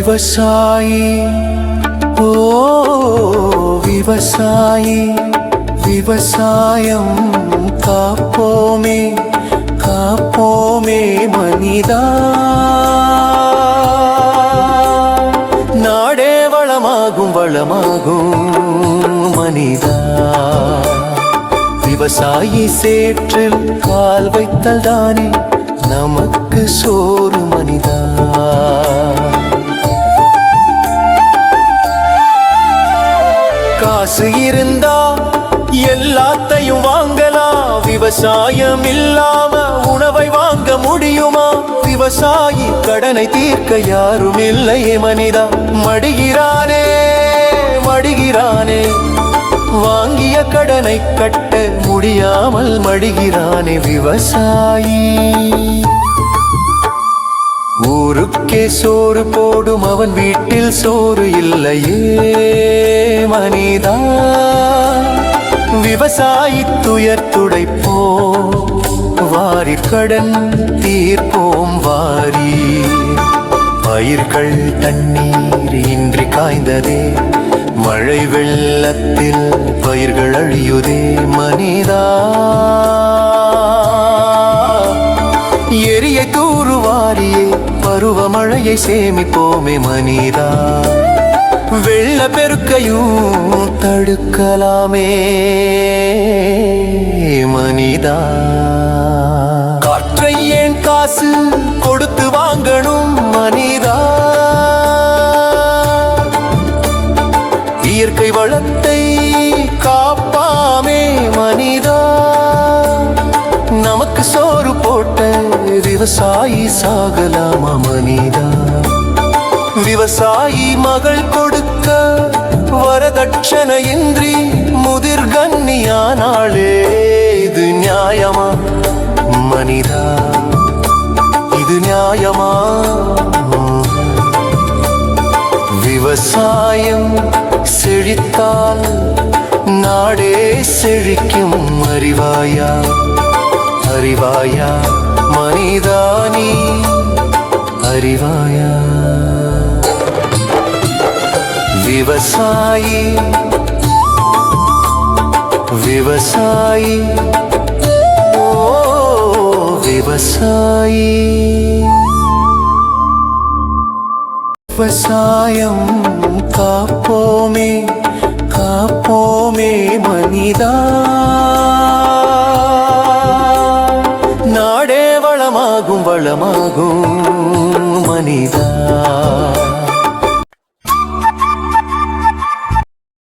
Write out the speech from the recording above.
விவசாயி ஓ விவசாயி விவசாயம் காப்போமே காப்போமே மனிதா நாடே வளமாகும் வளமாகும் மனிதா விவசாயி சேற்றில் கால் வைத்தல் தானே நமக்கு சோறு மனிதா காசு இருந்தா எல்லாத்தையும் வாங்கலாம் விவசாயம் இல்லாம உணவை வாங்க முடியுமா விவசாயி கடனை தீர்க்க யாரும் இல்லையே மனிதா மடிகிறானே மடிகிறானே வாங்கிய கடனை கட்ட முடியாமல் மடிகிறானே விவசாயி ஊருக்கே சோறு போடும் அவன் வீட்டில் சோறு இல்லையே மனிதா விவசாயி துயர் துடைப்போம் வாரி கடன் தீர்ப்போம் வாரி பயிர்கள் தண்ணீர் இன்றி காய்ந்ததே மழை வெள்ளத்தில் பயிர்கள் அழியுதே மனிதா எரிய தூருவாரியே பருவமழையை சேமிப்போமே மனிதா வெள்ள பெருக்கையும் தடுக்கலாமே மனிதா காற்றை ஏன் காசு கொடுத்து வாங்கணும் மனிதா இயற்கை வளத்தை காப்பாமே மனிதா நமக்கு சோறு போட்ட விவசாயி சாகலாமா மனிதா விவசாயி மகள் கொடுக்க வரதட்சணையின்றி முதிர் கன்னியானாளே இது நியாயமா மனிதா இது நியாயமா விவசாயம் செழித்தால் நாடே செழிக்கும் அறிவாயா அறிவாயா மனிதா நீ அறிவாயா விவசாயி விவசாயி ஓ விவசாயி விவசாயம் காப்போமே காப்போமே மனிதா நாடே வளமாகும் வளமாகும்